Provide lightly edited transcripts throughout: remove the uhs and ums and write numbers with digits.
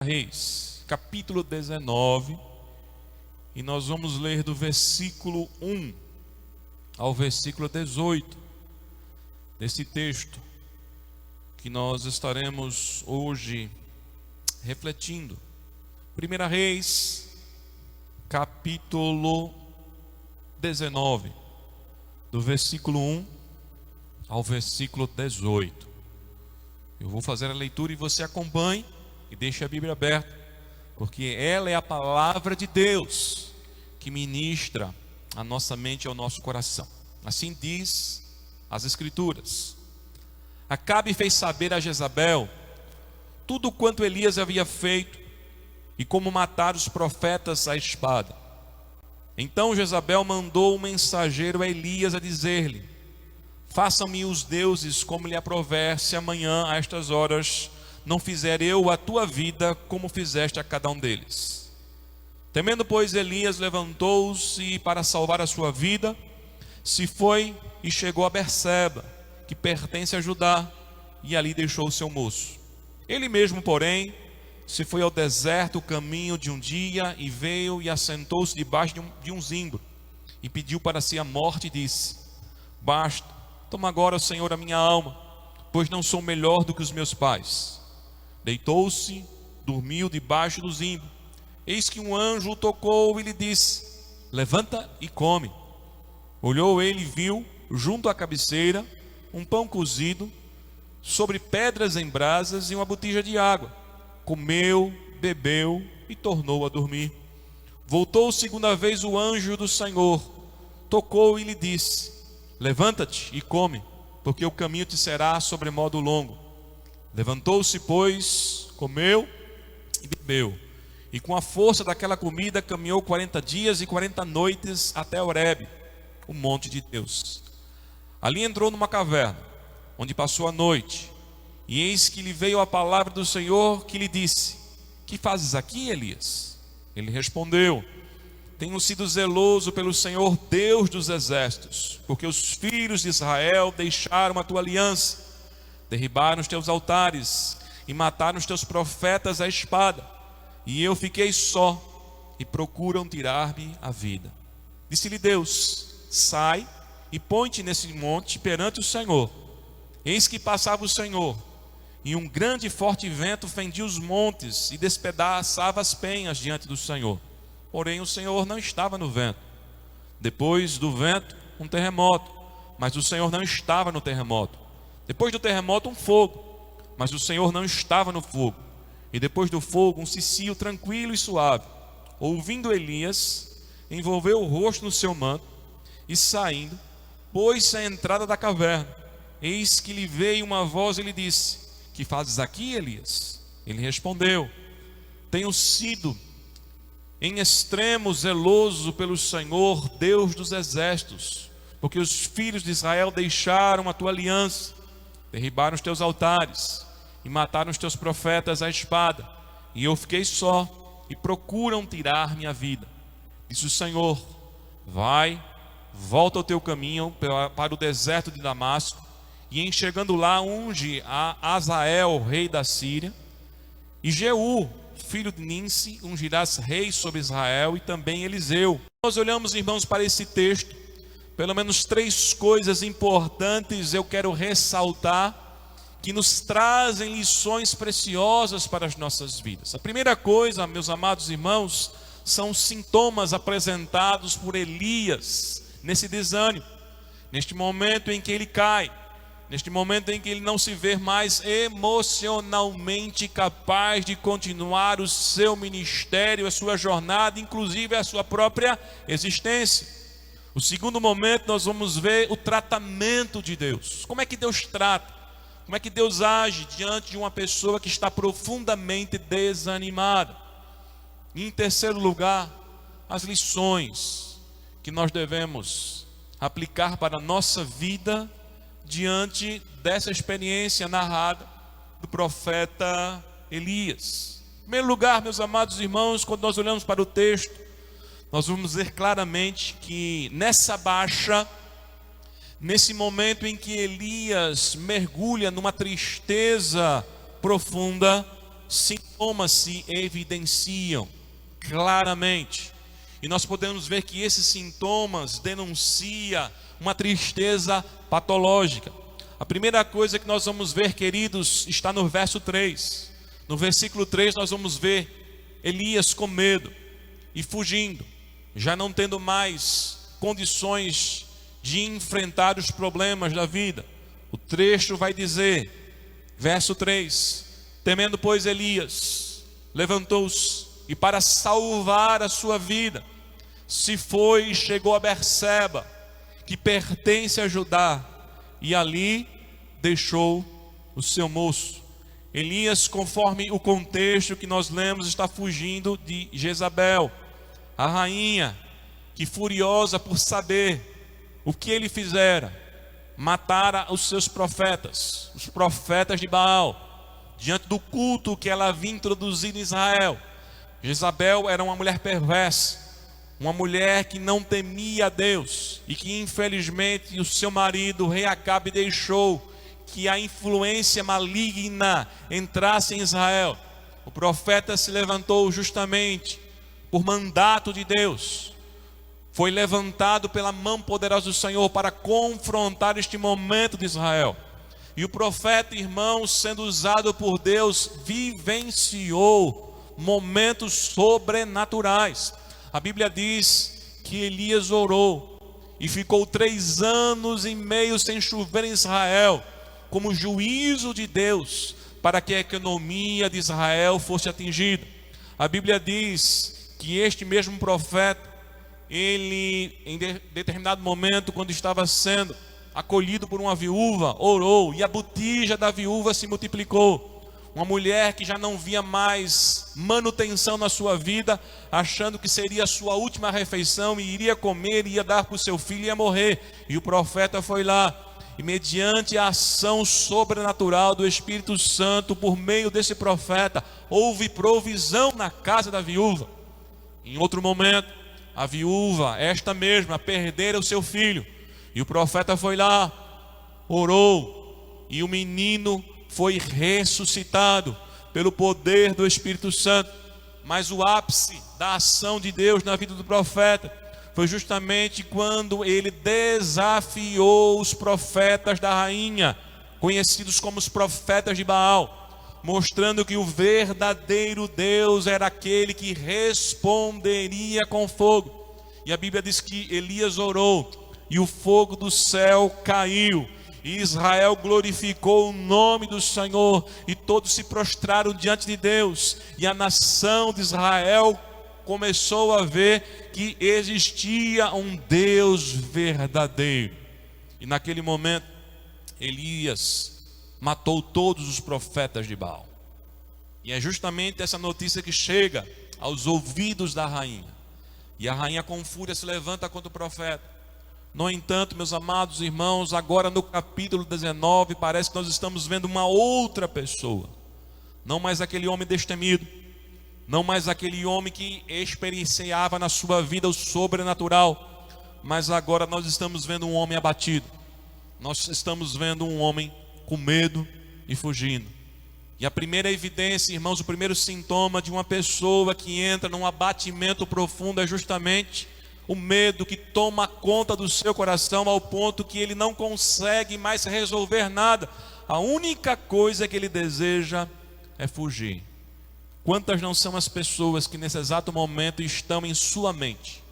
Reis, capítulo 19, e nós vamos ler do versículo 1 ao versículo 18, desse texto que nós estaremos hoje refletindo. 1 Reis, capítulo 19, do versículo 1 ao versículo 18. Eu vou fazer a leitura e você acompanhe. E deixe a Bíblia aberta, porque ela é a palavra de Deus que ministra a nossa mente e ao nosso coração. Assim diz as Escrituras. Acabe fez saber a Jezabel tudo quanto Elias havia feito e como matar os profetas à espada. Então Jezabel mandou um mensageiro a Elias a dizer-lhe: façam-me os deuses como lhe aprouver, se amanhã a estas horas não fizer eu a tua vida como fizeste a cada um deles. Temendo, pois, Elias levantou-se e, para salvar a sua vida, se foi e chegou a Berseba, que pertence a Judá, e ali deixou o seu moço. Ele mesmo, porém, se foi ao deserto o caminho de um dia, e veio e assentou-se debaixo de um zimbro, e pediu para si a morte, e disse: basta, toma agora, Senhor, a minha alma, pois não sou melhor do que os meus pais. Deitou-se, dormiu debaixo do zimbro. Eis que um anjo o tocou e lhe disse: levanta e come. Olhou ele e viu, junto à cabeceira, um pão cozido, sobre pedras em brasas e uma botija de água. Comeu, bebeu e tornou a dormir. Voltou segunda vez o anjo do Senhor, tocou e lhe disse: levanta-te e come, porque o caminho te será sobremodo longo. Levantou-se, pois, comeu e bebeu, e com a força daquela comida caminhou 40 dias e 40 noites até Horebe, o monte de Deus. Ali entrou numa caverna, onde passou a noite, e eis que lhe veio a palavra do Senhor, que lhe disse: que fazes aqui, Elias? Ele respondeu: tenho sido zeloso pelo Senhor Deus dos exércitos, porque os filhos de Israel deixaram a tua aliança, derribaram os teus altares e mataram os teus profetas à espada, e eu fiquei só, e procuram tirar-me a vida. Disse-lhe Deus: sai e põe-te nesse monte perante o Senhor. Eis que passava o Senhor, e um grande e forte vento fendia os montes e despedaçava as penhas diante do Senhor. Porém o Senhor não estava no vento. Depois do vento, um terremoto, mas o Senhor não estava no terremoto. Depois do terremoto, um fogo, mas o Senhor não estava no fogo. E depois do fogo, um cicio tranquilo e suave. Ouvindo Elias, envolveu o rosto no seu manto e, saindo, pôs-se à entrada da caverna. Eis que lhe veio uma voz e lhe disse: que fazes aqui, Elias? Ele respondeu: tenho sido em extremo zeloso pelo Senhor Deus dos exércitos, porque os filhos de Israel deixaram a tua aliança, derribaram os teus altares e mataram os teus profetas à espada, e eu fiquei só, e procuram tirar minha vida. Disse o Senhor: vai, volta ao teu caminho para o deserto de Damasco, e em chegando lá unge a Azael, rei da Síria, e Jeú, filho de Ninsi, ungirás rei sobre Israel, e também Eliseu. Nós olhamos, irmãos, para esse texto. Pelo menos 3 coisas importantes eu quero ressaltar, que nos trazem lições preciosas para as nossas vidas. A primeira coisa, meus amados irmãos, são os sintomas apresentados por Elias nesse desânimo, neste momento em que ele cai, neste momento em que ele não se vê mais emocionalmente capaz de continuar o seu ministério, a sua jornada, inclusive a sua própria existência. O segundo momento, nós vamos ver o tratamento de Deus. Como é que Deus trata? Como é que Deus age diante de uma pessoa que está profundamente desanimada? E em terceiro lugar, as lições que nós devemos aplicar para a nossa vida diante dessa experiência narrada do profeta Elias. Em primeiro lugar, meus amados irmãos, quando nós olhamos para o texto, nós vamos ver claramente que nessa baixa, nesse momento em que Elias mergulha numa tristeza profunda, sintomas se evidenciam claramente. E nós podemos ver que esses sintomas denunciam uma tristeza patológica. A primeira coisa que nós vamos ver, queridos, está no verso 3. No versículo 3 nós vamos ver Elias com medo e fugindo, já não tendo mais condições de enfrentar os problemas da vida. O trecho vai dizer, verso 3: temendo, pois, Elias, levantou-se e, para salvar a sua vida, se foi e chegou a Berseba, que pertence a Judá, e ali deixou o seu moço. Elias, conforme o contexto que nós lemos, está fugindo de Jezabel, a rainha, que, furiosa por saber o que ele fizera, matara os seus profetas, os profetas de Baal, diante do culto que ela havia introduzido em Israel. Jezabel era uma mulher perversa, uma mulher que não temia a Deus, e que infelizmente o seu marido, o rei Acabe, deixou que a influência maligna entrasse em Israel. O profeta se levantou justamente por mandato de Deus, foi levantado pela mão poderosa do Senhor para confrontar este momento de Israel. E o profeta, irmãos, sendo usado por Deus, vivenciou momentos sobrenaturais. A Bíblia diz que Elias orou e ficou 3 anos e meio sem chover em Israel, como juízo de Deus, para que a economia de Israel fosse atingida. A Bíblia diz que este mesmo profeta, ele, em determinado momento, quando estava sendo acolhido por uma viúva, orou, e a botija da viúva se multiplicou. Uma mulher que já não via mais manutenção na sua vida, achando que seria a sua última refeição, e iria comer, ia dar para o seu filho e ia morrer. E o profeta foi lá, e mediante a ação sobrenatural do Espírito Santo, por meio desse profeta, houve provisão na casa da viúva. Em outro momento, a viúva, esta mesma, perdera o seu filho, e o profeta foi lá, orou, e o menino foi ressuscitado pelo poder do Espírito Santo. Mas o ápice da ação de Deus na vida do profeta foi justamente quando ele desafiou os profetas da rainha, conhecidos como os profetas de Baal, mostrando que o verdadeiro Deus era aquele que responderia com fogo. E a Bíblia diz que Elias orou e o fogo do céu caiu, e Israel glorificou o nome do Senhor, e todos se prostraram diante de Deus, e a nação de Israel começou a ver que existia um Deus verdadeiro. E naquele momento, Elias matou todos os profetas de Baal. E é justamente essa notícia que chega aos ouvidos da rainha, e a rainha com fúria se levanta contra o profeta. No entanto, meus amados irmãos, agora no capítulo 19, parece que nós estamos vendo uma outra pessoa. Não mais aquele homem destemido, não mais aquele homem que experienciava na sua vida o sobrenatural, mas agora nós estamos vendo um homem abatido. Nós estamos vendo um homem com medo e fugindo. E a primeira evidência, irmãos, o primeiro sintoma de uma pessoa que entra num abatimento profundo é justamente o medo que toma conta do seu coração, ao ponto que ele não consegue mais resolver nada. A única coisa que ele deseja é fugir. Quantas não são as pessoas que nesse exato momento estão em sua mente,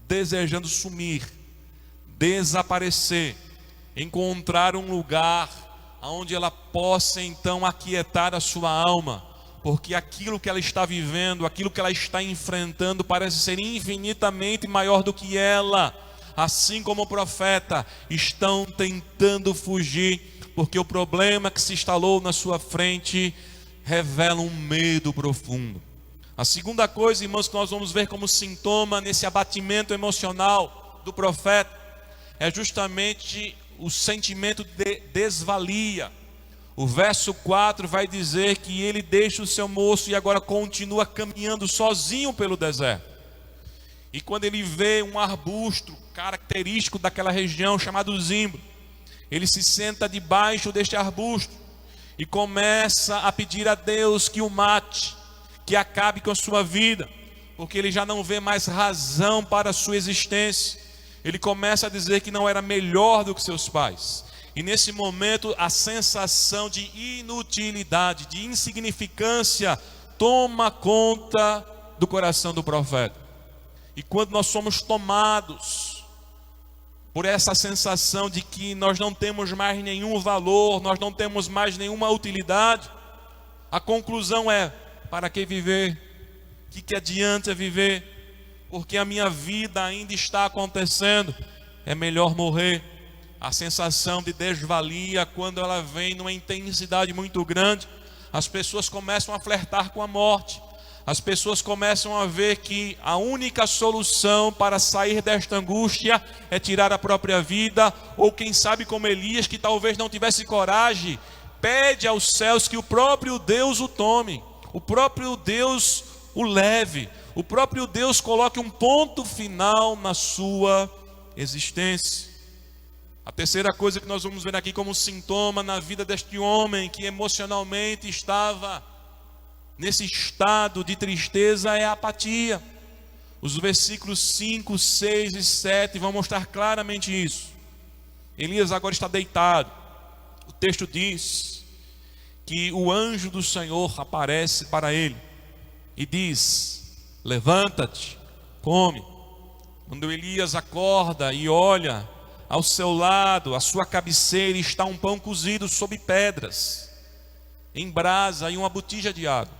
desejando sumir, desaparecer, encontrar um lugar onde ela possa então aquietar a sua alma, porque aquilo que ela está vivendo, aquilo que ela está enfrentando parece ser infinitamente maior do que ela. Assim como o profeta, estão tentando fugir, porque o problema que se instalou na sua frente revela um medo profundo. A segunda coisa, irmãos, que nós vamos ver como sintoma nesse abatimento emocional do profeta, é justamente o sentimento de desvalia. O verso 4 vai dizer que ele deixa o seu moço e agora continua caminhando sozinho pelo deserto. E quando ele vê um arbusto característico daquela região chamado zimbro, ele se senta debaixo deste arbusto. e começa a pedir a Deus que o mate, que acabe com a sua vida, porque ele já não vê mais razão para a sua existência. Ele começa a dizer que não era melhor do que seus pais. E nesse momento a sensação de inutilidade, de insignificância toma conta do coração do profeta. E quando nós somos tomados por essa sensação de que nós não temos mais nenhum valor, nós não temos mais nenhuma utilidade, a conclusão é: para que viver? O que adianta viver? Porque a minha vida ainda está acontecendo, é melhor morrer. A sensação de desvalia, quando ela vem numa intensidade muito grande, as pessoas começam a flertar com a morte. As pessoas começam a ver que a única solução para sair desta angústia é tirar a própria vida, ou quem sabe como Elias, que talvez não tivesse coragem, pede aos céus que o próprio Deus o tome, o próprio Deus o leve, o próprio Deus coloque um ponto final na sua existência. A terceira coisa que nós vamos ver aqui como sintoma na vida deste homem que emocionalmente estava nesse estado de tristeza é a apatia. Os versículos 5, 6 e 7 vão mostrar claramente isso. Elias agora está deitado. O texto diz que o anjo do Senhor aparece para ele e diz: levanta-te, come. Quando Elias acorda e olha ao seu lado, à sua cabeceira, está um pão cozido sob pedras, em brasa, e uma botija de água.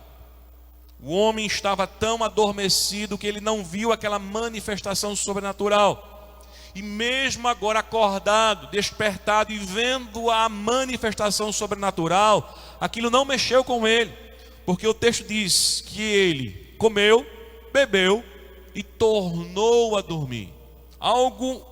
O homem estava tão adormecido que ele não viu aquela manifestação sobrenatural. E mesmo agora acordado, despertado e vendo a manifestação sobrenatural, aquilo não mexeu com ele, porque o texto diz que ele comeu, bebeu e tornou a dormir. Algo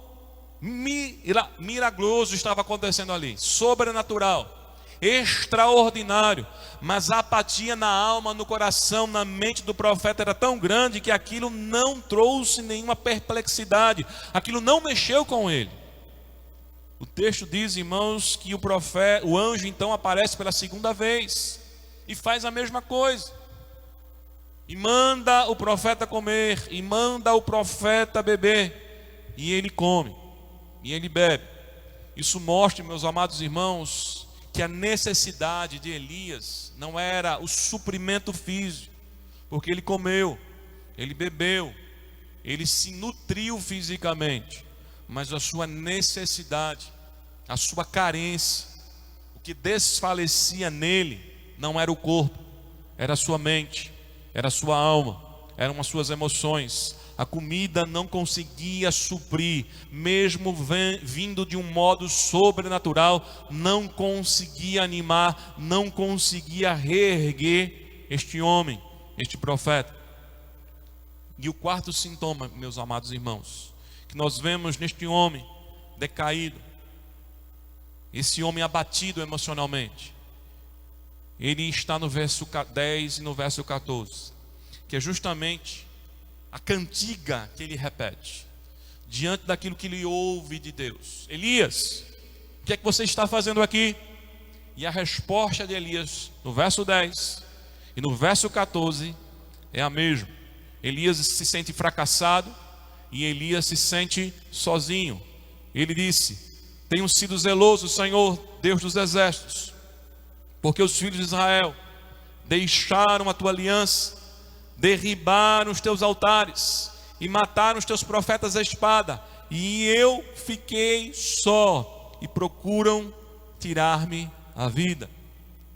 miraculoso estava acontecendo ali, sobrenatural, extraordinário. Mas a apatia na alma, no coração, na mente do profeta era tão grande que aquilo não trouxe nenhuma perplexidade, aquilo não mexeu com ele. O texto diz, irmãos, que o anjo então aparece pela segunda vez e faz a mesma coisa, e manda o profeta comer, e manda o profeta beber, e ele come e ele bebe. Isso mostra, meus amados irmãos, que a necessidade de Elias não era o suprimento físico, porque ele comeu, ele bebeu, ele se nutriu fisicamente, mas a sua necessidade, a sua carência, o que desfalecia nele não era o corpo, era a sua mente, era a sua alma, eram as suas emoções. A comida não conseguia suprir, mesmo vindo de um modo sobrenatural, não conseguia animar, não conseguia reerguer este homem, este profeta. E o quarto sintoma, meus amados irmãos, que nós vemos neste homem decaído, esse homem abatido emocionalmente, ele está no verso 10 e no verso 14, que é justamente a cantiga que ele repete diante daquilo que ele ouve de Deus. Elias, o que é que você está fazendo aqui? E a resposta de Elias no verso 10 e no verso 14 é a mesma. Elias se sente fracassado e Elias se sente sozinho. Ele disse: tenho sido zeloso, Senhor, Deus dos exércitos, porque os filhos de Israel deixaram a tua aliança, derribaram os teus altares e mataram os teus profetas à espada, e eu fiquei só, e procuram tirar-me a vida.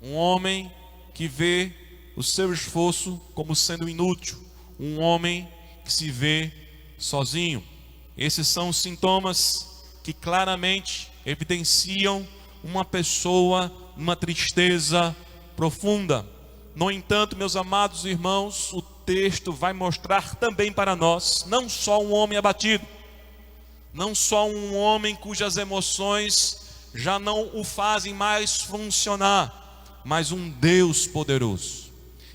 Um homem que vê o seu esforço como sendo inútil, um homem que se vê sozinho. Esses são os sintomas que claramente evidenciam uma pessoa numa tristeza profunda. No entanto, meus amados irmãos, o texto vai mostrar também para nós, não só um homem abatido, não só um homem cujas emoções já não o fazem mais funcionar, mas um Deus poderoso,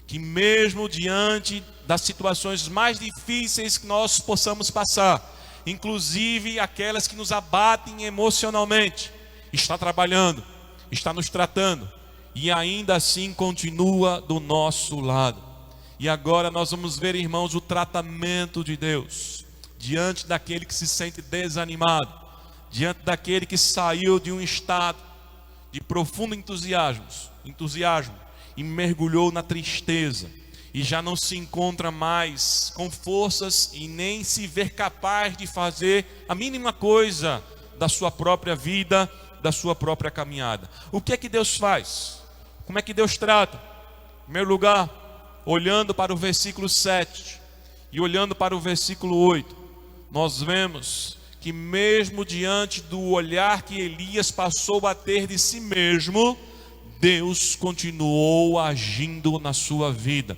que mesmo diante das situações mais difíceis que nós possamos passar, inclusive aquelas que nos abatem emocionalmente, está trabalhando, está nos tratando, e ainda assim continua do nosso lado. E agora nós vamos ver, irmãos, o tratamento de Deus diante daquele que se sente desanimado, diante daquele que saiu de um estado de profundo entusiasmo e mergulhou na tristeza, e já não se encontra mais com forças e nem se vê capaz de fazer a mínima coisa da sua própria vida, da sua própria caminhada. O que é que Deus faz? Como é que Deus trata? Em primeiro lugar, olhando para o versículo 7 e olhando para o versículo 8, nós vemos que mesmo diante do olhar que Elias passou a ter de si mesmo, Deus continuou agindo na sua vida.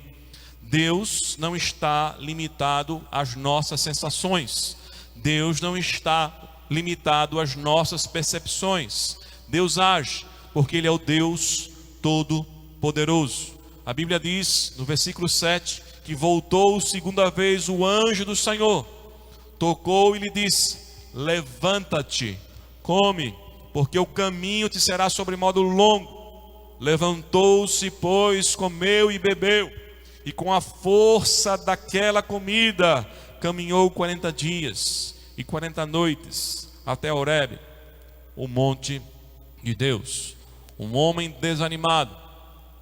Deus não está limitado às nossas sensações. Deus não está limitado às nossas percepções. Deus age porque Ele é o Deus Todo-Poderoso. A Bíblia diz no versículo 7 que voltou segunda vez o anjo do Senhor, tocou e lhe disse: levanta-te, come, porque o caminho te será sobremodo longo. Levantou-se, pois, comeu e bebeu, e com a força daquela comida caminhou 40 dias e 40 noites até Horebe, o monte de Deus. Um homem desanimado,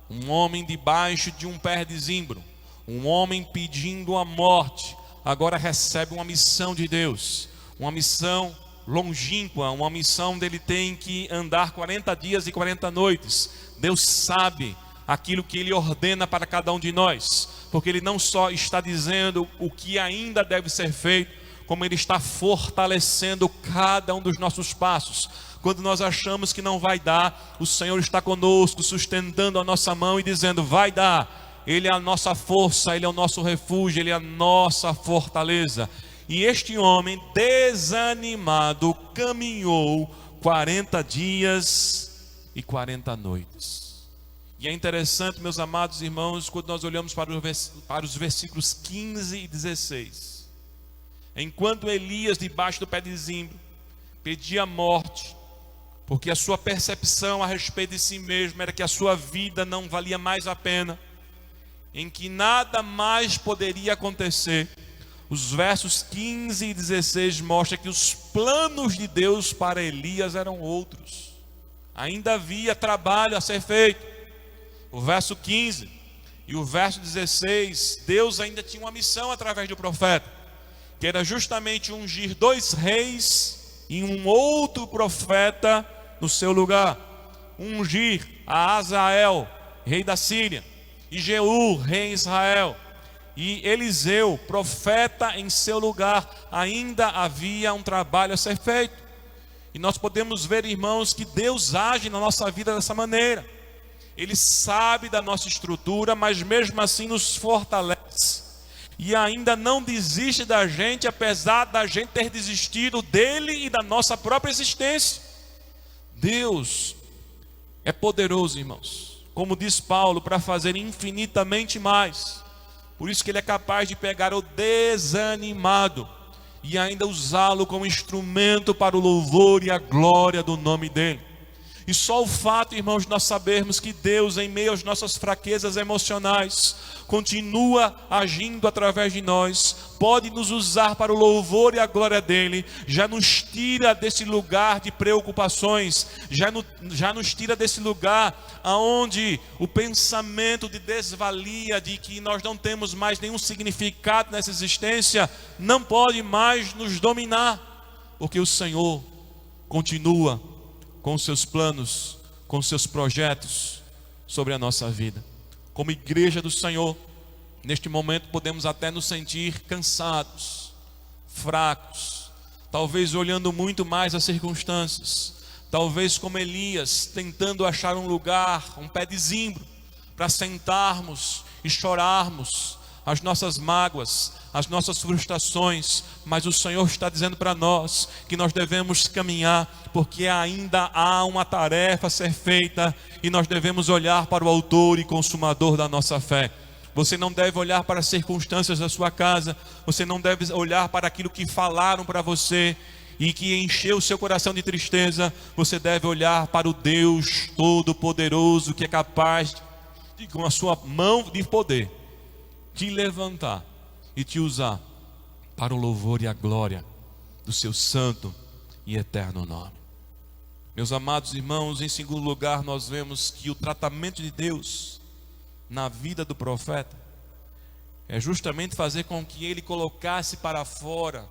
um homem debaixo de um pé de zimbro, um homem pedindo a morte, agora recebe uma missão de Deus, uma missão longínqua, uma missão dele tem que andar 40 dias e 40 noites. Deus sabe aquilo que Ele ordena para cada um de nós, porque Ele não só está dizendo o que ainda deve ser feito, como Ele está fortalecendo cada um dos nossos passos. Quando nós achamos que não vai dar, o Senhor está conosco, sustentando a nossa mão e dizendo: vai dar. Ele é a nossa força, Ele é o nosso refúgio, Ele é a nossa fortaleza. E este homem desanimado caminhou 40 dias e 40 noites. E é interessante, meus amados irmãos, quando nós olhamos para os versículos 15 e 16. Enquanto Elias, debaixo do pé de zimbro, pedia a morte, porque a sua percepção a respeito de si mesmo era que a sua vida não valia mais a pena, em que nada mais poderia acontecer, os versos 15 e 16 mostram que os planos de Deus para Elias eram outros. Ainda havia trabalho a ser feito. O verso 15 e o verso 16, Deus ainda tinha uma missão através do profeta, que era justamente ungir 2 reis e um outro profeta no seu lugar. Ungir a Azael, rei da Síria, e Jeú, rei de Israel, e Eliseu, profeta, em seu lugar. Ainda havia um trabalho a ser feito. E nós podemos ver, irmãos, que Deus age na nossa vida dessa maneira. Ele sabe da nossa estrutura, mas mesmo assim nos fortalece. E ainda não desiste da gente, apesar da gente ter desistido dele e da nossa própria existência. Deus é poderoso, irmãos, como diz Paulo, para fazer infinitamente mais. Por isso que Ele é capaz de pegar o desanimado e ainda usá-lo como instrumento para o louvor e a glória do nome dEle. E só o fato, irmãos, de nós sabermos que Deus, em meio às nossas fraquezas emocionais, continua agindo através de nós, pode nos usar para o louvor e a glória dEle, já nos tira desse lugar de preocupações, já nos tira desse lugar onde o pensamento de desvalia, de que nós não temos mais nenhum significado nessa existência, não pode mais nos dominar, porque o Senhor continua com os seus planos, com os seus projetos sobre a nossa vida. Como igreja do Senhor, neste momento podemos até nos sentir cansados, fracos, talvez olhando muito mais as circunstâncias, talvez como Elias, tentando achar um lugar, um pé de zimbro, para sentarmos e chorarmos as nossas mágoas, as nossas frustrações, mas o Senhor está dizendo para nós que nós devemos caminhar, porque ainda há uma tarefa a ser feita, e nós devemos olhar para o autor e consumador da nossa fé. Você não deve olhar para as circunstâncias da sua casa, você não deve olhar para aquilo que falaram para você, e que encheu o seu coração de tristeza, você deve olhar para o Deus Todo-Poderoso, que é capaz de, com a sua mão de poder, te levantar e te usar para o louvor e a glória do seu santo e eterno nome. Meus amados irmãos, em segundo lugar, nós vemos que o tratamento de Deus na vida do profeta é justamente fazer com que ele colocasse para fora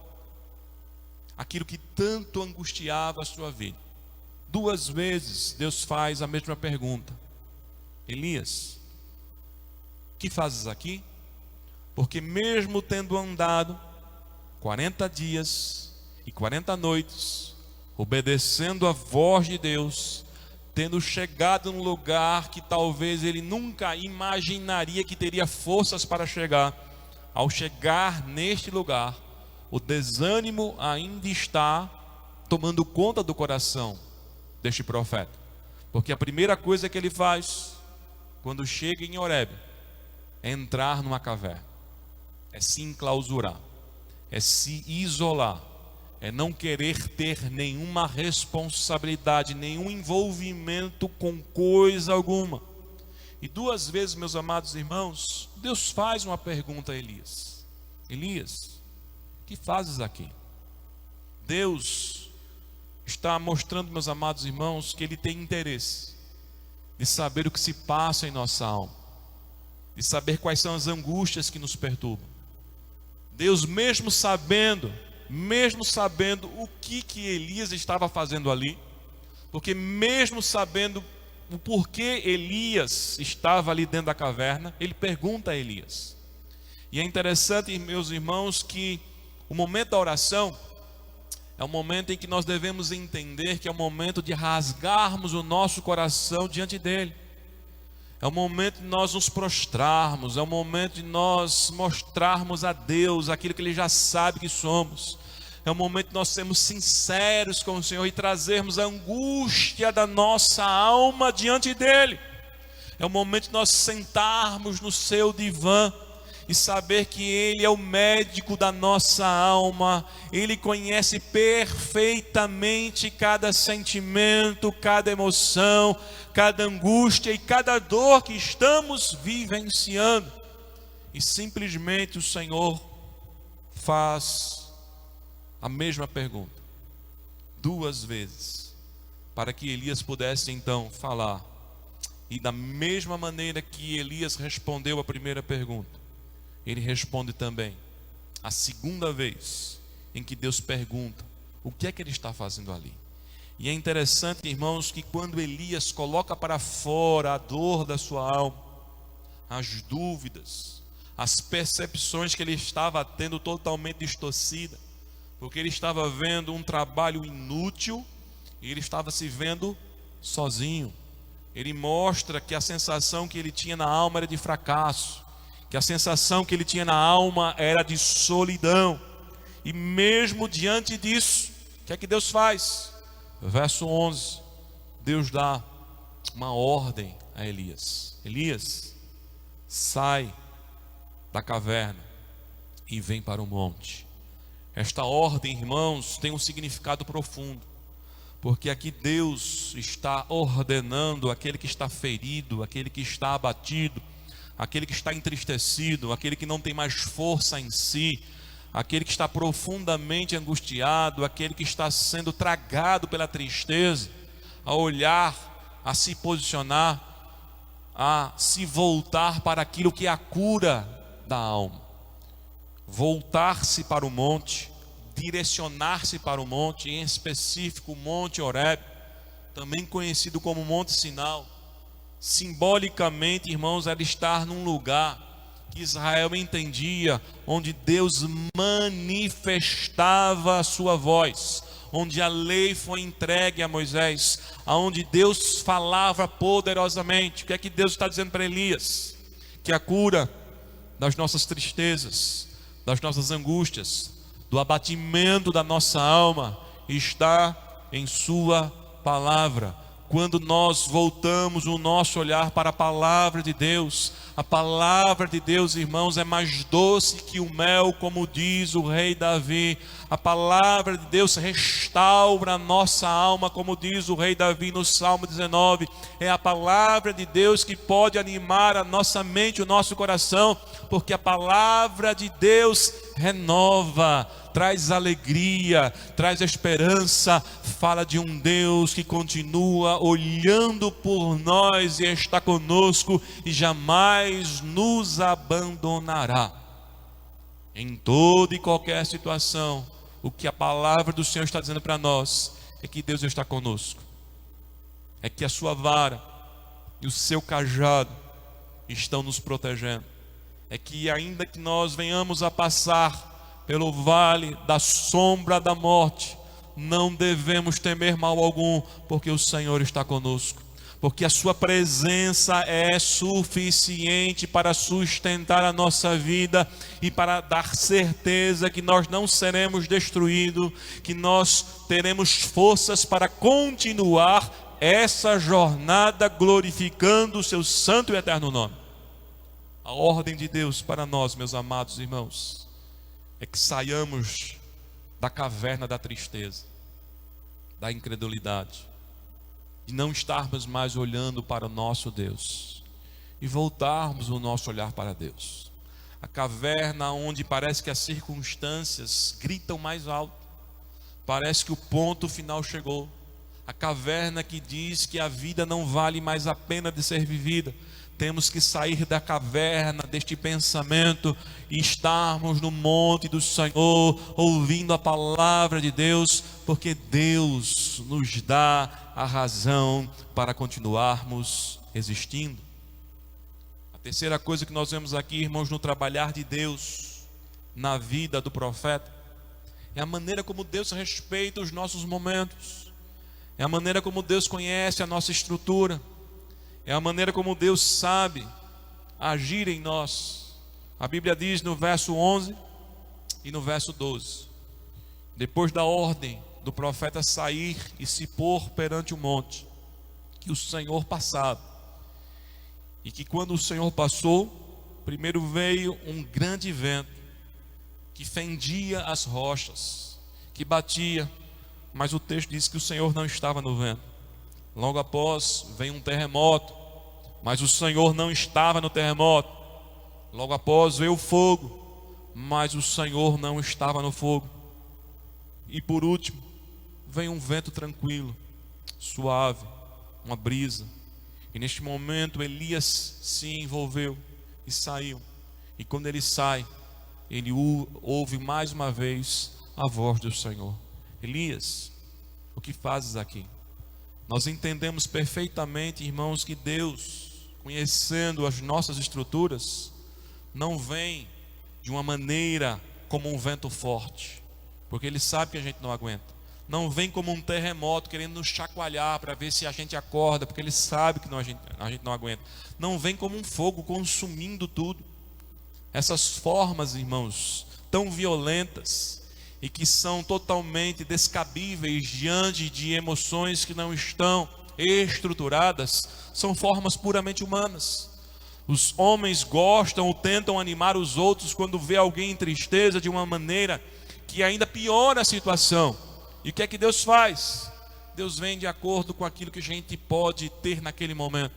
aquilo que tanto angustiava a sua vida. 2 vezes Deus faz a mesma pergunta: Elias, que fazes aqui? Porque mesmo tendo andado 40 dias e 40 noites, obedecendo a voz de Deus, tendo chegado num lugar que talvez ele nunca imaginaria que teria forças para chegar, ao chegar neste lugar, o desânimo ainda está tomando conta do coração deste profeta. Porque a primeira coisa que ele faz quando chega em Horebe é entrar numa caverna, é se enclausurar, é se isolar, é não querer ter nenhuma responsabilidade, nenhum envolvimento com coisa alguma. E 2 vezes, meus amados irmãos, Deus faz uma pergunta a Elias: Elias, que fazes aqui? Deus está mostrando, meus amados irmãos, que Ele tem interesse de saber o que se passa em nossa alma, de saber quais são as angústias que nos perturbam. Deus, mesmo sabendo o que Elias estava fazendo ali, porque mesmo sabendo o porquê Elias estava ali dentro da caverna, ele pergunta a Elias. E é interessante, meus irmãos, que o momento da oração é o momento em que nós devemos entender que é o momento de rasgarmos o nosso coração diante dele. É o momento de nós nos prostrarmos, é o momento de nós mostrarmos a Deus aquilo que Ele já sabe que somos. É o momento de nós sermos sinceros com o Senhor e trazermos a angústia da nossa alma diante dEle. É o momento de nós sentarmos no seu divã e saber que Ele é o médico da nossa alma. Ele conhece perfeitamente cada sentimento, cada emoção, cada angústia e cada dor que estamos vivenciando. E simplesmente o Senhor faz a mesma pergunta 2 vezes, para que Elias pudesse então falar. E da mesma maneira que Elias respondeu a primeira pergunta, ele responde também a segunda vez em que Deus pergunta o que é que ele está fazendo ali. E é interessante, irmãos, que quando Elias coloca para fora a dor da sua alma, as dúvidas, as percepções que ele estava tendo totalmente distorcida, porque ele estava vendo um trabalho inútil e ele estava se vendo sozinho. Ele mostra que a sensação que ele tinha na alma era de fracasso, que a sensação que ele tinha na alma era de solidão. E mesmo diante disso, o que é que Deus faz? Verso 11, Deus dá uma ordem a Elias: Elias, sai da caverna e vem para o monte. Esta ordem, irmãos, tem um significado profundo, porque aqui Deus está ordenando aquele que está ferido, aquele que está abatido, aquele que está entristecido, aquele que não tem mais força em si, aquele que está profundamente angustiado, aquele que está sendo tragado pela tristeza, a olhar, a se posicionar, a se voltar para aquilo que é a cura da alma. Voltar-se para o monte, direcionar-se para o monte, em específico o Monte Horebe, também conhecido como Monte Sinai. Simbolicamente, irmãos, era estar num lugar que Israel entendia, onde Deus manifestava a sua voz, onde a lei foi entregue a Moisés, aonde Deus falava poderosamente. O que é que Deus está dizendo para Elias? Que a cura das nossas tristezas, das nossas angústias, do abatimento da nossa alma está em sua palavra. quando nós voltamos o nosso olhar para a palavra de Deus. A palavra de Deus, irmãos, é mais doce que o mel, como diz o rei Davi. A palavra de Deus restaura a nossa alma, como diz o rei Davi no Salmo 19. É a palavra de Deus que pode animar a nossa mente, o nosso coração, porque a palavra de Deus renova, traz alegria, traz esperança, fala de um Deus que continua olhando por nós e está conosco e jamais nos abandonará. Em toda e qualquer situação, o que a palavra do Senhor está dizendo para nós é que Deus está conosco, é que a sua vara e o seu cajado estão nos protegendo, é que ainda que nós venhamos a passar pelo vale da sombra da morte, não devemos temer mal algum, porque o Senhor está conosco, porque a sua presença é suficiente para sustentar a nossa vida e para dar certeza que nós não seremos destruídos, que nós teremos forças para continuar essa jornada glorificando o seu santo e eterno nome. A ordem de Deus para nós, meus amados irmãos, é que saiamos da caverna da tristeza, da incredulidade, de não estarmos mais olhando para o nosso Deus e voltarmos o nosso olhar para Deus. A caverna onde parece que as circunstâncias gritam mais alto, parece que o ponto final chegou. A caverna que diz que a vida não vale mais a pena de ser vivida. Temos que sair da caverna deste pensamento e estarmos no monte do Senhor, ouvindo a palavra de Deus, porque Deus nos dá a razão para continuarmos existindo. A terceira coisa que nós vemos aqui, irmãos, no trabalhar de Deus na vida do profeta, é a maneira como Deus respeita os nossos momentos, é a maneira como Deus conhece a nossa estrutura, é a maneira como Deus sabe agir em nós. A Bíblia diz no verso 11 e no verso 12: depois da ordem do profeta sair e se pôr perante o monte, que o Senhor passava, e que quando o Senhor passou, primeiro veio um grande vento, que fendia as rochas, que batia, mas o texto diz que o Senhor não estava no vento. Logo após veio um terremoto, mas o Senhor não estava no terremoto. Logo após veio o fogo, mas o Senhor não estava no fogo. E por último, veio um vento tranquilo, suave, uma brisa. E neste momento Elias se envolveu e saiu. E quando ele sai, ele ouve mais uma vez a voz do Senhor: Elias, o que fazes aqui? Nós entendemos perfeitamente, irmãos, que Deus, conhecendo as nossas estruturas, não vem de uma maneira como um vento forte, porque Ele sabe que a gente não aguenta. Não vem como um terremoto querendo nos chacoalhar para ver se a gente acorda, porque Ele sabe que a gente não aguenta. Não vem como um fogo consumindo tudo. Essas formas, irmãos, tão violentas e que são totalmente descabíveis diante de emoções que não estão estruturadas, são formas puramente humanas. Os homens gostam ou tentam animar os outros quando vê alguém em tristeza de uma maneira que ainda piora a situação. E o que é que Deus faz? Deus vem de acordo com aquilo que a gente pode ter naquele momento,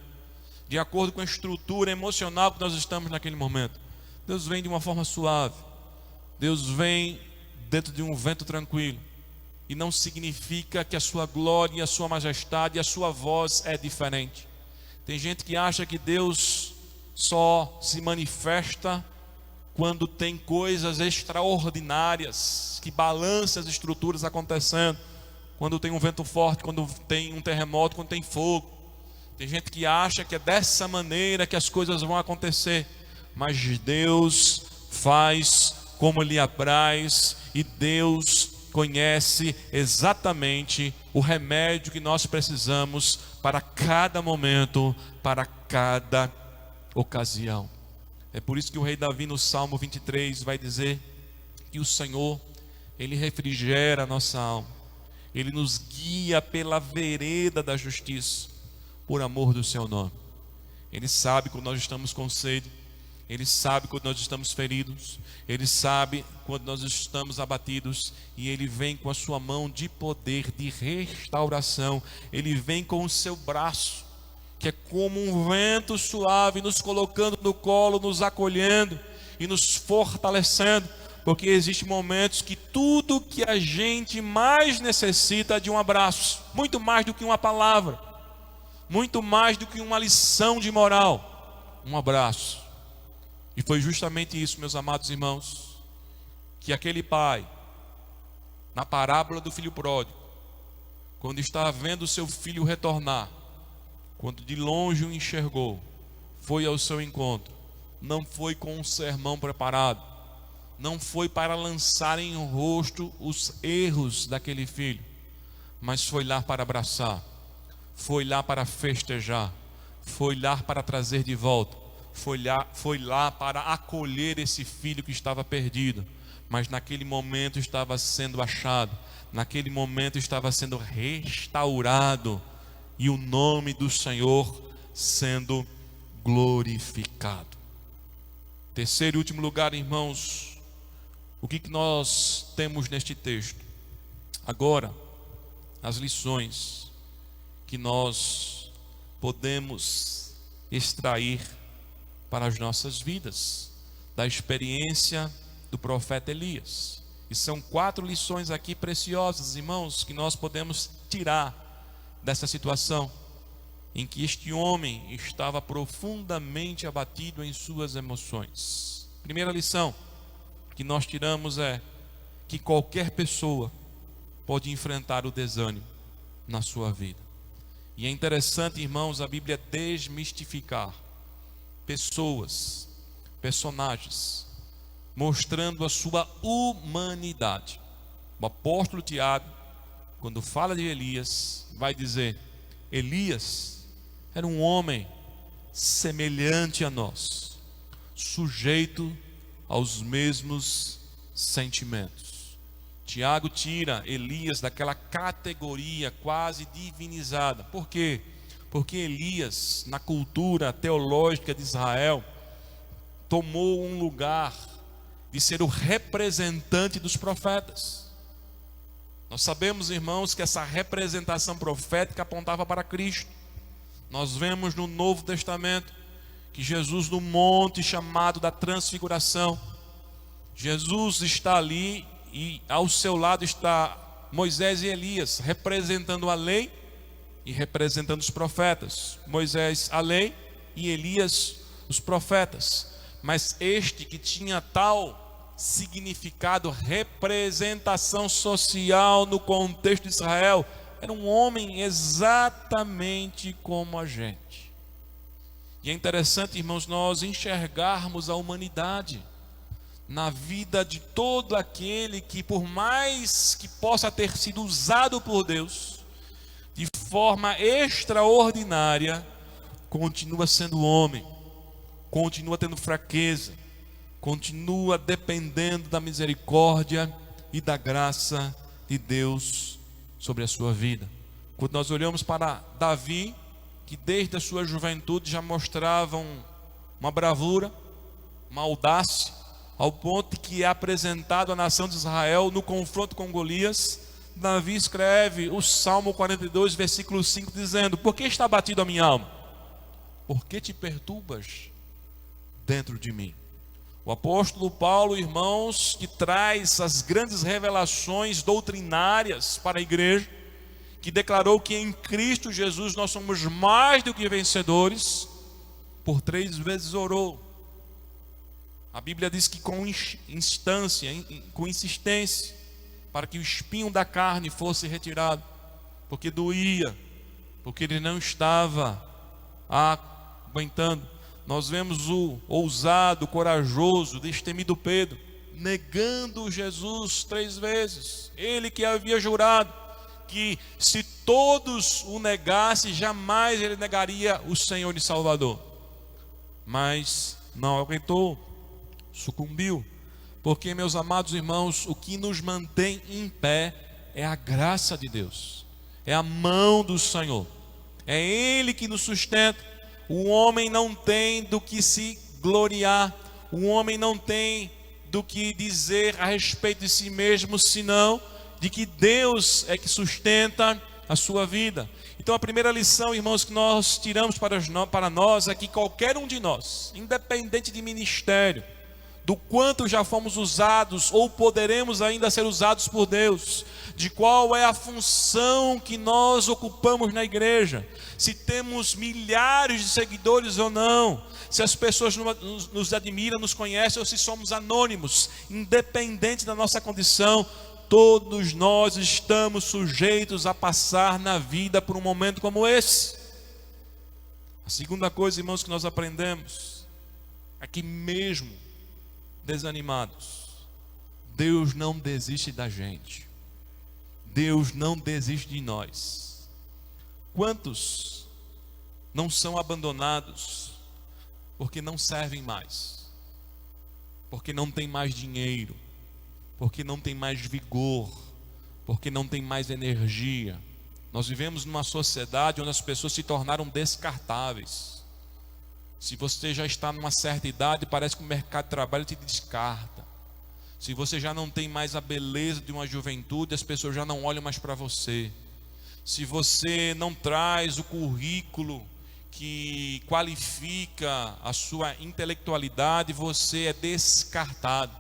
de acordo com a estrutura emocional que nós estamos naquele momento. Deus vem de uma forma suave, Deus vem dentro de um vento tranquilo, e não significa que a sua glória, a sua majestade, a sua voz é diferente. Tem gente que acha que Deus só se manifesta quando tem coisas extraordinárias que balançam as estruturas acontecendo, quando tem um vento forte, quando tem um terremoto, quando tem fogo. Tem gente que acha que é dessa maneira que as coisas vão acontecer, mas Deus faz como lhe apraz, e Deus conhece exatamente o remédio que nós precisamos para cada momento, para cada ocasião. É por isso que o rei Davi no Salmo 23 vai dizer que o Senhor, Ele refrigera a nossa alma. Ele nos guia pela vereda da justiça, por amor do seu nome. Ele sabe quando nós estamos com sede, Ele sabe quando nós estamos feridos, Ele sabe quando nós estamos abatidos, e Ele vem com a sua mão de poder, de restauração. Ele vem com o seu braço, que é como um vento suave, nos colocando no colo, nos acolhendo e nos fortalecendo, porque existem momentos que tudo que a gente mais necessita é de um abraço, muito mais do que uma palavra, muito mais do que uma lição de moral, um abraço. E foi justamente isso, meus amados irmãos, que aquele pai, na parábola do filho pródigo, quando estava vendo o seu filho retornar, quando de longe o enxergou, foi ao seu encontro. Não foi com um sermão preparado, não foi para lançar em rosto os erros daquele filho, mas foi lá para abraçar, foi lá para festejar, foi lá para trazer de volta, foi lá para acolher esse filho que estava perdido, mas naquele momento estava sendo achado, naquele momento estava sendo restaurado, e o nome do Senhor sendo glorificado. Terceiro e último lugar, irmãos, o que nós temos neste texto? Agora, as lições que nós podemos extrair para as nossas vidas da experiência do profeta Elias. E são 4 lições aqui preciosas, irmãos, que nós podemos tirar dessa situação em que este homem estava profundamente abatido em suas emoções. Primeira lição que nós tiramos é que qualquer pessoa pode enfrentar o desânimo na sua vida. E é interessante, irmãos, a Bíblia desmistificar pessoas, personagens, mostrando a sua humanidade. O apóstolo Tiago, quando fala de Elias, vai dizer: Elias era um homem semelhante a nós, sujeito aos mesmos sentimentos. Tiago tira Elias daquela categoria quase divinizada. Por quê? Porque Elias, na cultura teológica de Israel, tomou um lugar de ser o representante dos profetas. Nós sabemos, irmãos, que essa representação profética apontava para Cristo. Nós vemos no Novo Testamento que Jesus, no monte chamado da Transfiguração, Jesus está ali e ao seu lado está Moisés e Elias, representando a lei e representando os profetas. Moisés a lei e Elias os profetas. Mas este que tinha tal significado, representação social no contexto de Israel, era um homem exatamente como a gente. E é interessante, irmãos, nós enxergarmos a humanidade na vida de todo aquele que, por mais que possa ter sido usado por Deus de forma extraordinária, continua sendo homem, continua tendo fraqueza, continua dependendo da misericórdia e da graça de Deus sobre a sua vida. Quando nós olhamos para Davi, que desde a sua juventude já mostrava uma bravura, uma audácia, ao ponto que é apresentado à nação de Israel no confronto com Golias, Davi escreve o Salmo 42, versículo 5, dizendo: por que está abatido a minha alma? Por que te perturbas dentro de mim? O apóstolo Paulo, irmãos, que traz as grandes revelações doutrinárias para a igreja, que declarou que em Cristo Jesus nós somos mais do que vencedores, por 3 vezes orou. A Bíblia diz que com insistência, para que o espinho da carne fosse retirado, porque doía, porque ele não estava aguentando. Nós vemos o ousado, corajoso, destemido Pedro, negando Jesus 3 vezes. Ele que havia jurado que se todos o negassem, jamais ele negaria o Senhor e Salvador. Mas não aguentou, sucumbiu. Porque, meus amados irmãos, o que nos mantém em pé é a graça de Deus, é a mão do Senhor, é Ele que nos sustenta. O homem não tem do que se gloriar, o homem não tem do que dizer a respeito de si mesmo, senão de que Deus é que sustenta a sua vida. Então a primeira lição, irmãos, que nós tiramos para nós é que qualquer um de nós, independente de ministério, do quanto já fomos usados ou poderemos ainda ser usados por Deus, de qual é a função que nós ocupamos na igreja, se temos milhares de seguidores ou não, se as pessoas nos admiram, nos conhecem ou se somos anônimos, independente da nossa condição, todos nós estamos sujeitos a passar na vida por um momento como esse. A segunda coisa, irmãos, que nós aprendemos é que mesmo desanimados, Deus não desiste da gente. Deus não desiste de nós. Quantos não são abandonados porque não servem mais, porque não tem mais dinheiro, porque não tem mais vigor, porque não tem mais energia? Nós vivemos numa sociedade onde as pessoas se tornaram descartáveis. Se você já está numa certa idade, parece que o mercado de trabalho te descarta. Se você já não tem mais a beleza de uma juventude, as pessoas já não olham mais para você. Se você não traz o currículo que qualifica a sua intelectualidade, você é descartado.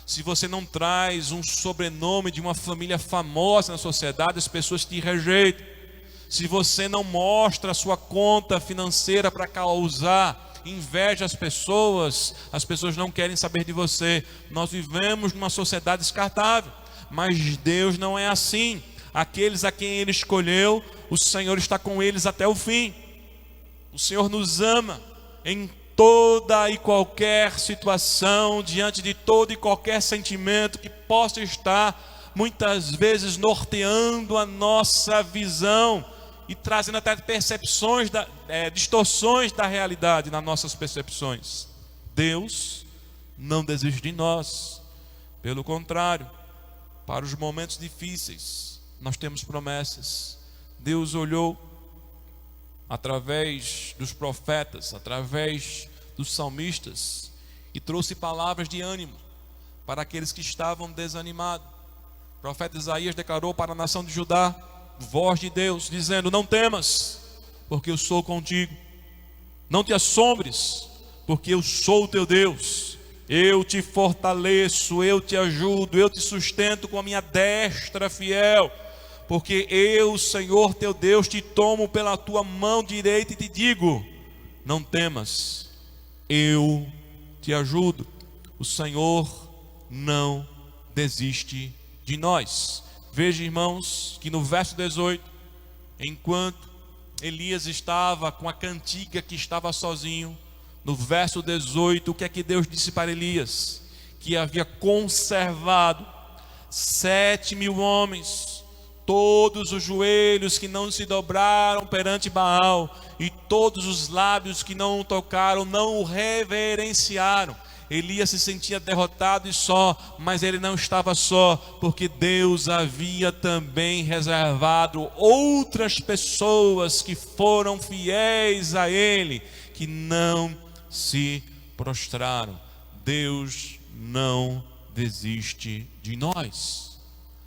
Se você não traz um sobrenome de uma família famosa na sociedade, as pessoas te rejeitam. Se você não mostra a sua conta financeira para causar inveja às pessoas, as pessoas não querem saber de você. Nós vivemos numa sociedade descartável, mas Deus não é assim. Aqueles a quem Ele escolheu, o Senhor está com eles até o fim. O Senhor nos ama em toda e qualquer situação, diante de todo e qualquer sentimento que possa estar muitas vezes norteando a nossa visão e trazendo até percepções, distorções da realidade nas nossas percepções. Deus não desiste de nós. Pelo contrário, para os momentos difíceis, nós temos promessas. Deus olhou através dos profetas, através dos salmistas, e trouxe palavras de ânimo para aqueles que estavam desanimados. O profeta Isaías declarou para a nação de Judá, voz de Deus, dizendo: não temas, porque eu sou contigo. Não te assombres, porque eu sou o teu Deus. Eu te fortaleço, eu te ajudo, eu te sustento com a minha destra fiel. Porque eu, Senhor teu Deus, te tomo pela tua mão direita e te digo: não temas, eu te ajudo. O Senhor não desiste de nós. Veja, irmãos, que no verso 18, enquanto Elias estava com a cantiga que estava sozinho, no verso 18, o que é que Deus disse para Elias? Que havia conservado 7.000 homens, todos os joelhos que não se dobraram perante Baal, e todos os lábios que não o tocaram, não o reverenciaram. Elias se sentia derrotado e só, mas ele não estava só, porque Deus havia também reservado outras pessoas que foram fiéis a ele, que não se prostraram. Deus não desiste de nós.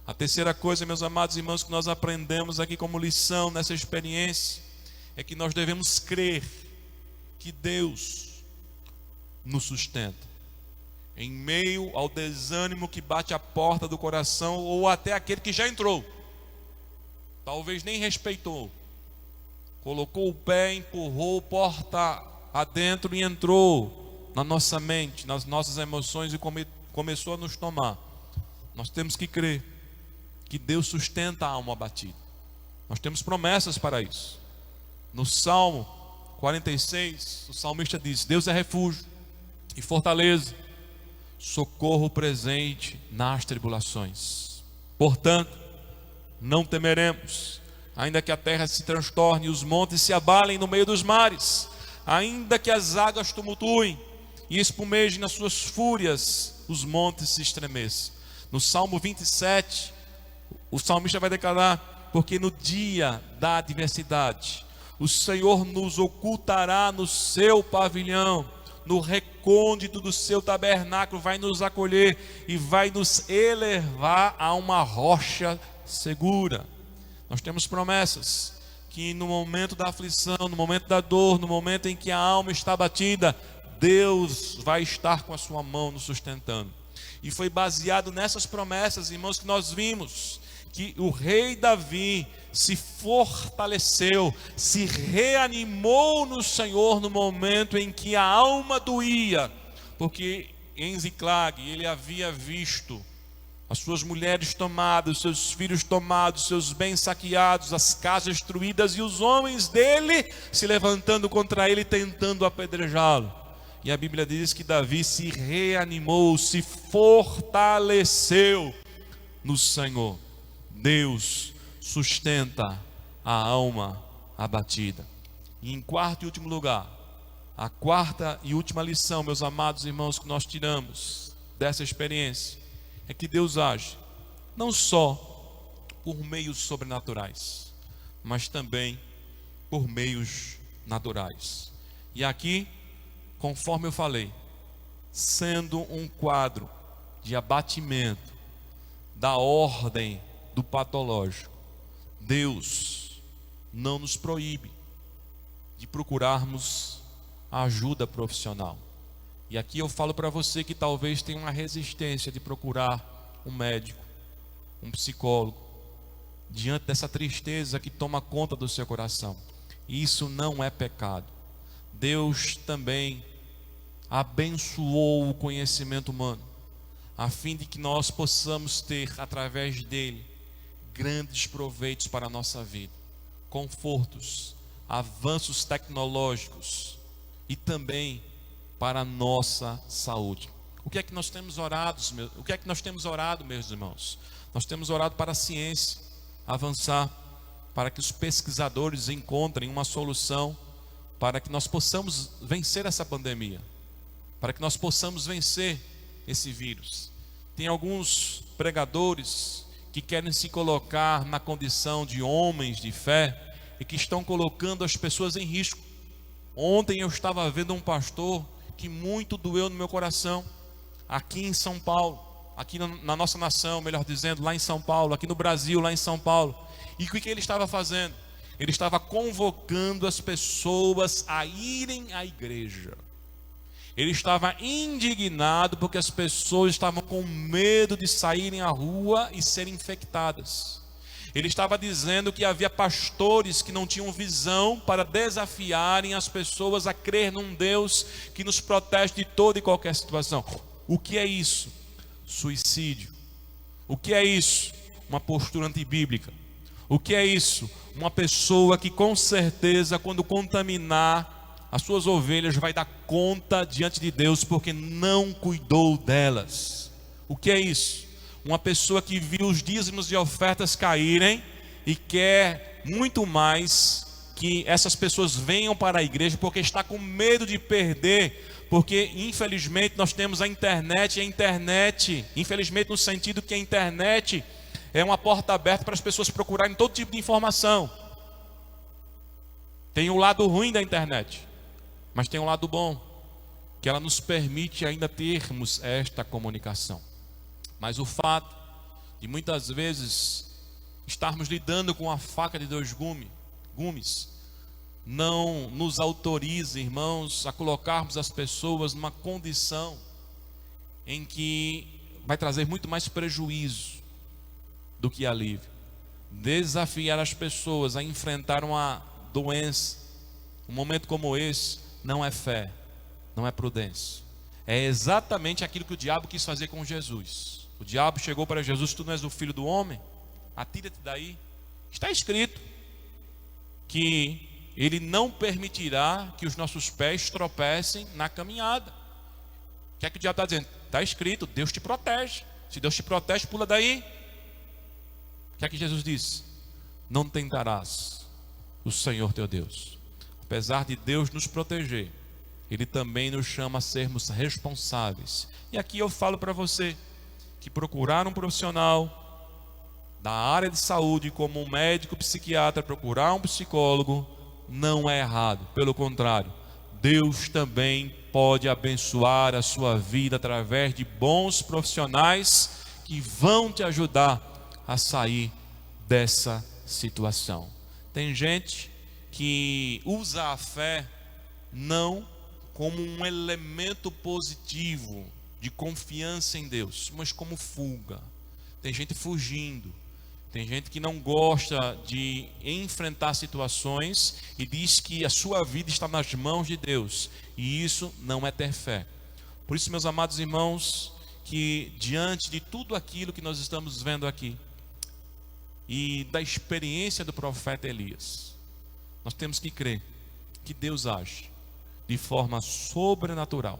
A terceira coisa, meus amados irmãos, que nós aprendemos aqui como lição nessa experiência, é que nós devemos crer que Deus nos sustenta em meio ao desânimo que bate a porta do coração, ou até aquele que já entrou, talvez nem respeitou, colocou o pé, empurrou porta adentro e entrou na nossa mente, nas nossas emoções e começou a nos tomar. Nós temos que crer que Deus sustenta a alma abatida. Nós temos promessas para isso. No Salmo 46, o salmista diz: Deus é refúgio e fortaleza, socorro presente nas tribulações. Portanto, não temeremos, ainda que a terra se transtorne e os montes se abalem no meio dos mares, ainda que as águas tumultuem e espumejem nas suas fúrias, os montes se estremeçam. No Salmo 27, O salmista vai declarar: porque no dia da adversidade, o Senhor nos ocultará no seu pavilhão, no recôndito do seu tabernáculo, vai nos acolher e vai nos elevar a uma rocha segura. Nós temos promessas que no momento da aflição, no momento da dor, no momento em que a alma está abatida, Deus vai estar com a sua mão nos sustentando. E foi baseado nessas promessas, irmãos, que nós vimos que o rei Davi se fortaleceu, se reanimou no Senhor no momento em que a alma doía, porque em Ziclag ele havia visto as suas mulheres tomadas, os seus filhos tomados, seus bens saqueados, as casas destruídas e os homens dele se levantando contra ele, tentando apedrejá-lo. E a Bíblia diz que Davi se reanimou, se fortaleceu no Senhor. Deus sustenta a alma abatida. E em quarto e último lugar, a quarta e última lição, meus amados irmãos, que nós tiramos dessa experiência, é que Deus age não só por meios sobrenaturais, mas também por meios naturais. E aqui, conforme eu falei, sendo um quadro de abatimento da ordem do patológico, Deus não nos proíbe de procurarmos a ajuda profissional. E aqui eu falo para você que talvez tenha uma resistência de procurar um médico, um psicólogo, diante dessa tristeza que toma conta do seu coração. Isso não é pecado. Deus também abençoou o conhecimento humano, a fim de que nós possamos ter, através dele, grandes proveitos para a nossa vida, confortos, avanços tecnológicos e também para a nossa saúde. O que é que nós temos orado, meus irmãos? Nós temos orado para a ciência avançar, para que os pesquisadores encontrem uma solução, para que nós possamos vencer essa pandemia, para que nós possamos vencer esse vírus. Tem alguns pregadores que querem se colocar na condição de homens de fé e que estão colocando as pessoas em risco. Ontem eu estava vendo um pastor que muito doeu no meu coração, aqui em São Paulo, aqui na nossa nação, melhor dizendo, lá em São Paulo, aqui no Brasil, lá em São Paulo. E o que ele estava fazendo? Ele estava convocando as pessoas a irem à igreja. Ele estava indignado porque as pessoas estavam com medo de saírem à rua e serem infectadas. Ele estava dizendo que havia pastores que não tinham visão para desafiarem as pessoas a crer num Deus que nos protege de toda e qualquer situação. O que é isso? Suicídio. O que é isso? Uma postura antibíblica. O que é isso? Uma pessoa que com certeza, quando contaminar as suas ovelhas, vai dar conta diante de Deus porque não cuidou delas. O que é isso? Uma pessoa que viu os dízimos e ofertas caírem e quer muito mais que essas pessoas venham para a igreja porque está com medo de perder, porque infelizmente nós temos a internet, infelizmente no sentido que a internet é uma porta aberta para as pessoas procurarem todo tipo de informação. Tem o lado ruim da internet, mas tem um lado bom, que ela nos permite ainda termos esta comunicação. Mas o fato de muitas vezes estarmos lidando com a faca de dois gumes não nos autoriza, irmãos, a colocarmos as pessoas numa condição em que vai trazer muito mais prejuízo do que alívio. Desafiar as pessoas a enfrentar uma doença, um momento como esse, não é fé, não é prudência. É exatamente aquilo que o diabo quis fazer com Jesus. O diabo chegou para Jesus: tu não és o filho do homem? Atira-te daí. Está escrito que ele não permitirá que os nossos pés tropecem na caminhada. O que é que o diabo está dizendo? Está escrito, Deus te protege. Se Deus te protege, pula daí. O que é que Jesus disse? Não tentarás o Senhor teu Deus. Apesar de Deus nos proteger, Ele também nos chama a sermos responsáveis. E aqui eu falo para você que procurar um profissional da área de saúde, como um médico psiquiatra, procurar um psicólogo, não é errado. Pelo contrário, Deus também pode abençoar a sua vida através de bons profissionais que vão te ajudar a sair dessa situação. Tem gente que usa a fé não como um elemento positivo de confiança em Deus, mas como fuga. Tem gente fugindo. Tem gente que não gosta de enfrentar situações e diz que a sua vida está nas mãos de Deus. E isso não é ter fé. Por isso, meus amados irmãos, que diante de tudo aquilo que nós estamos vendo aqui e da experiência do profeta Elias, nós temos que crer que Deus age de forma sobrenatural,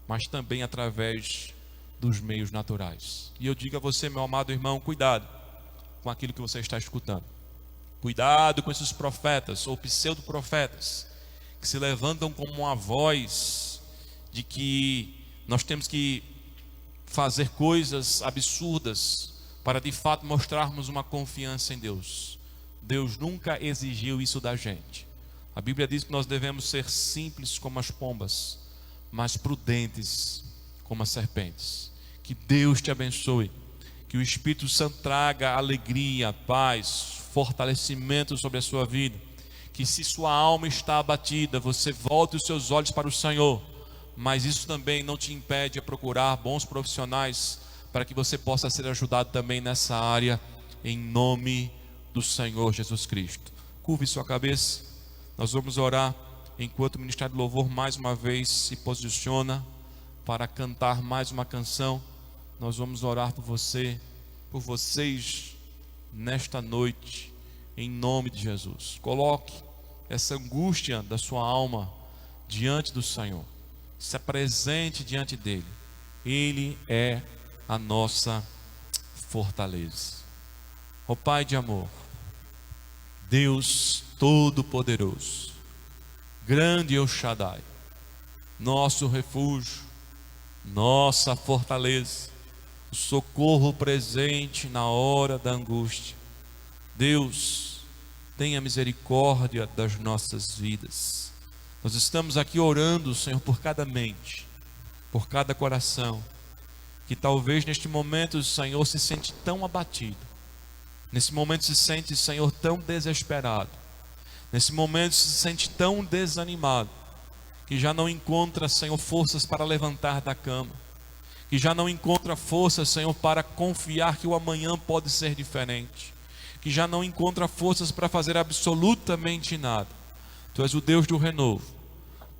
mas também através dos meios naturais. E eu digo a você, meu amado irmão, cuidado com aquilo que você está escutando. Cuidado com esses profetas ou pseudo-profetas que se levantam como uma voz de que nós temos que fazer coisas absurdas para de fato mostrarmos uma confiança em Deus. Deus nunca exigiu isso da gente. A Bíblia diz que nós devemos ser simples como as pombas, mas prudentes como as serpentes. Que Deus te abençoe. Que o Espírito Santo traga alegria, paz, fortalecimento sobre a sua vida. Que se sua alma está abatida, você volte os seus olhos para o Senhor. Mas isso também não te impede a procurar bons profissionais para que você possa ser ajudado também nessa área, em nome do Senhor Jesus Cristo. Curve sua cabeça. Nós vamos orar enquanto o Ministério do Louvor mais uma vez se posiciona para cantar mais uma canção. Nós vamos orar por você, por vocês nesta noite, em nome de Jesus. Coloque essa angústia da sua alma diante do Senhor. Se apresente diante dele. Ele é a nossa fortaleza. Ó Pai de amor, Deus Todo-Poderoso, grande El Shaddai, nosso refúgio, nossa fortaleza, o socorro presente na hora da angústia. Deus, tenha misericórdia das nossas vidas. Nós estamos aqui orando, Senhor, por cada mente, por cada coração, que talvez neste momento o Senhor se sente tão abatido, nesse momento se sente, Senhor, tão desesperado, nesse momento se sente tão desanimado, que já não encontra, Senhor, forças para levantar da cama, que já não encontra forças, Senhor, para confiar que o amanhã pode ser diferente, que já não encontra forças para fazer absolutamente nada. Tu és o Deus do renovo.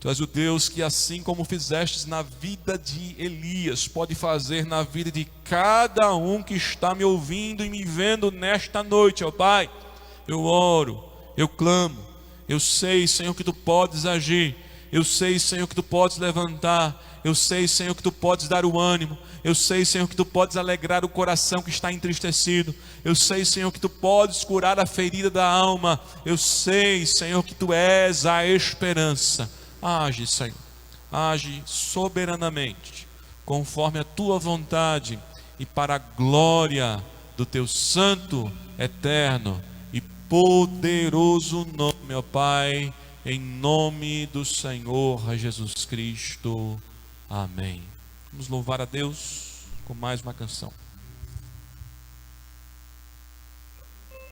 Tu és o Deus que, assim como fizestes na vida de Elias, pode fazer na vida de cada um que está me ouvindo e me vendo nesta noite, ó Pai. Eu oro, eu clamo, eu sei, Senhor, que Tu podes agir. Eu sei, Senhor, que Tu podes levantar. Eu sei, Senhor, que Tu podes dar o ânimo. Eu sei, Senhor, que Tu podes alegrar o coração que está entristecido. Eu sei, Senhor, que Tu podes curar a ferida da alma. Eu sei, Senhor, que Tu és a esperança. Age, Senhor, age soberanamente, conforme a Tua vontade e para a glória do Teu santo, eterno e poderoso nome, ó Pai, em nome do Senhor Jesus Cristo. Amém. Vamos louvar a Deus com mais uma canção.